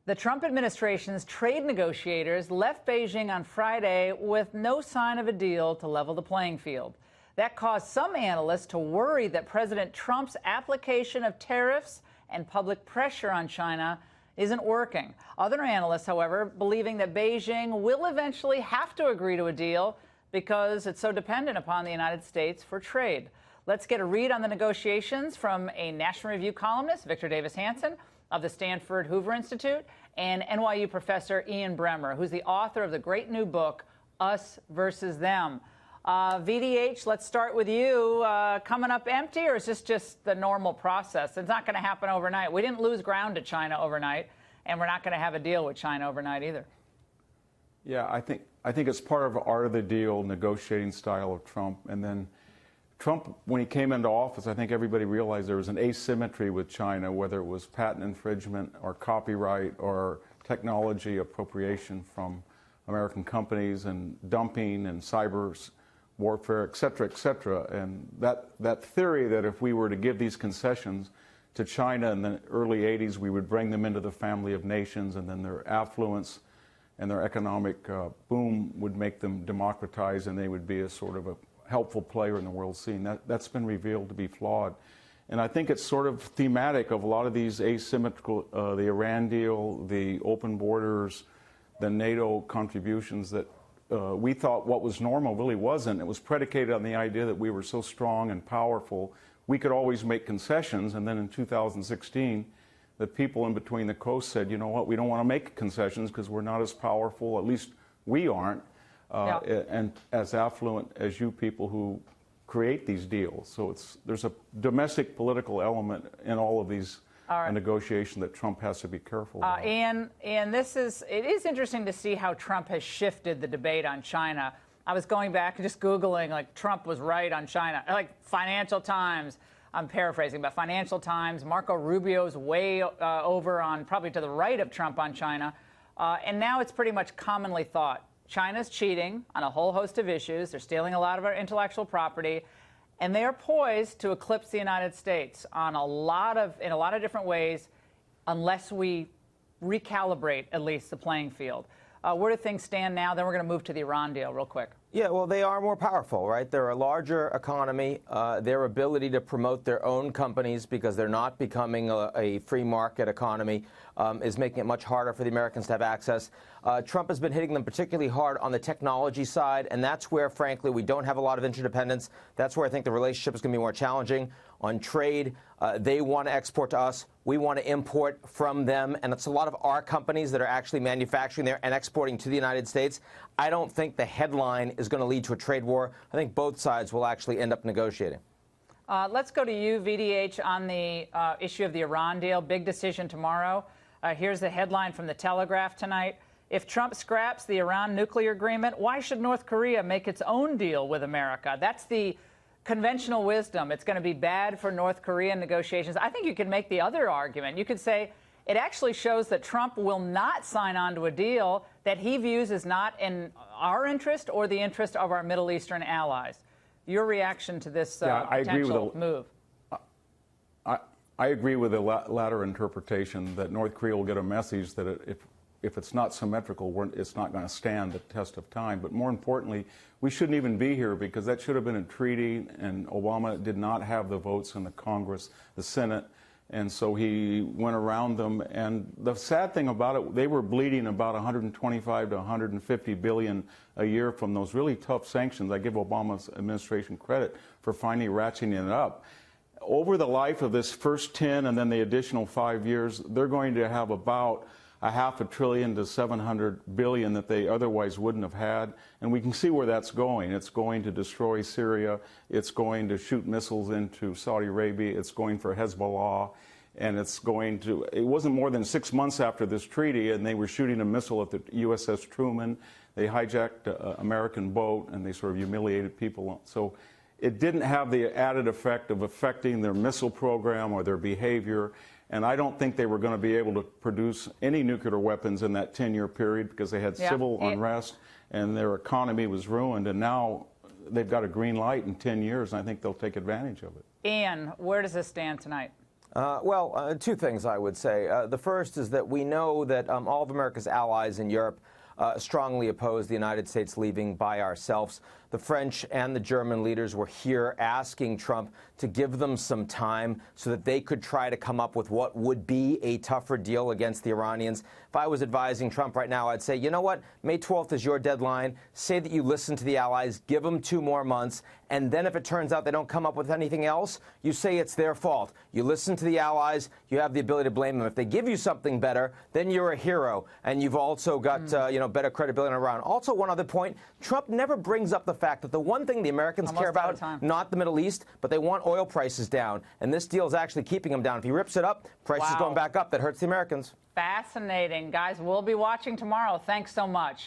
The Trump administration's trade negotiators left Beijing on Friday with no sign of a deal to level the playing field. That caused some analysts to worry that President Trump's application of tariffs and public pressure on China isn't working. Other analysts, however, believing that Beijing will eventually have to agree to a deal because it's so dependent upon the United States for trade. Let's get a read on the negotiations from a National Review columnist, Victor Davis Hanson, of the Stanford Hoover Institute, and NYU professor Ian Bremmer, who's the author of the great new book, Us versus Them. VDH, let's start with you. Coming up empty, or is this just the normal process? It's not going to happen overnight. We didn't lose ground to China overnight, and we're not going to have a deal with China overnight either. Yeah, I think it's part of art of the deal, negotiating style of Trump. And then Trump, when he came into office, I think everybody realized there was an asymmetry with China, whether it was patent infringement or copyright or technology appropriation from American companies and dumping and cyber warfare, et cetera, and that theory that if we were to give these concessions to China in the early 80s, we would bring them into the family of nations, and then their affluence and their economic boom would make them democratize, and they would be a sort of a helpful player in the world scene. That's been revealed to be flawed. And I think it's sort of thematic of a lot of these asymmetrical, the Iran deal, the open borders, the NATO contributions that we thought what was normal really wasn't. It was predicated on the idea that we were so strong and powerful, we could always make concessions. And then in 2016, the people in between the coasts said, you know what, we don't want to make concessions because we're not as powerful, at least we aren't, and as affluent as you people who create these deals. So there's a domestic political element in all of these negotiation that Trump has to be careful about. And it is interesting to see how Trump has shifted the debate on China. I was going back and just Googling, like, Trump was right on China. Like, Financial Times, I'm paraphrasing, but Financial Times, Marco Rubio's way over on, probably to the right of Trump on China. And now it's pretty much commonly thought China's cheating on a whole host of issues. They're stealing a lot of our intellectual property. And they are poised to eclipse the United States in a lot of different ways, unless we recalibrate at least the playing field. Where do things stand now? Then we're going to move to the Iran deal real quick. Yeah, well, they are more powerful, right? They're a larger economy. Their ability to promote their own companies, because they're not becoming a free market economy, is making it much harder for the Americans to have access. Trump has been hitting them particularly hard on the technology side, and that's where, frankly, we don't have a lot of interdependence. That's where I think the relationship is going to be more challenging. On trade, they want to export to us. We want to import from them, and it's a lot of our companies that are actually manufacturing there and exporting to the United States. I don't think the headline is going to lead to a trade war. I think both sides will actually end up negotiating. Let's go to you, VDH, on the issue of the Iran deal. Big decision tomorrow. Here's the headline from the Telegraph tonight. If Trump scraps the Iran nuclear agreement, why should North Korea make its own deal with America? That's the conventional wisdom. It's going to be bad for North Korean negotiations. I think you could make the other argument. You could say it actually shows that Trump will not sign on to a deal that he views as not in our interest or the interest of our Middle Eastern allies. Your reaction to this potential move? I agree with the latter interpretation that North Korea will get a message that if it's not symmetrical, it's not going to stand the test of time. But more importantly, we shouldn't even be here, because that should have been a treaty, and Obama did not have the votes in the Congress, the Senate, and so he went around them. And the sad thing about it, they were bleeding about 125 to 150 billion a year from those really tough sanctions. I give Obama's administration credit for finally ratcheting it up. Over the life of this first 10 and then the additional 5 years, they're going to have about $500 billion to $700 billion that they otherwise wouldn't have had. And we can see where that's going. It's going to destroy Syria. It's going to shoot missiles into Saudi Arabia. It's going for Hezbollah. And it's going to, it wasn't more than 6 months after this treaty, and they were shooting a missile at the USS Truman. They hijacked an American boat, and they sort of humiliated people. So it didn't have the added effect of affecting their missile program or their behavior. And I don't think they were going to be able to produce any nuclear weapons in that 10-year period, because they had civil unrest and their economy was ruined. And now they've got a green light in 10 years, and I think they'll take advantage of it. Ian, where does this stand tonight? Two things I would say. The first is that we know that all of America's allies in Europe strongly oppose the United States leaving by ourselves. The French and the German leaders were here asking Trump to give them some time so that they could try to come up with what would be a tougher deal against the Iranians. If I was advising Trump right now, I'd say, you know what, May 12th is your deadline. Say that you listen to the allies, give them 2 more months, and then if it turns out they don't come up with anything else, you say it's their fault. You listen to the allies, you have the ability to blame them. If they give you something better, then you're a hero, and you've also got better credibility in Iran. Also, one other point, Trump never brings up the fact that the one thing the Americans care about, not the Middle East, but they want oil prices down, and this deal is actually keeping them down. If he rips it up, prices going back up. That hurts the Americans. Fascinating. Guys, we'll be watching tomorrow. Thanks so much.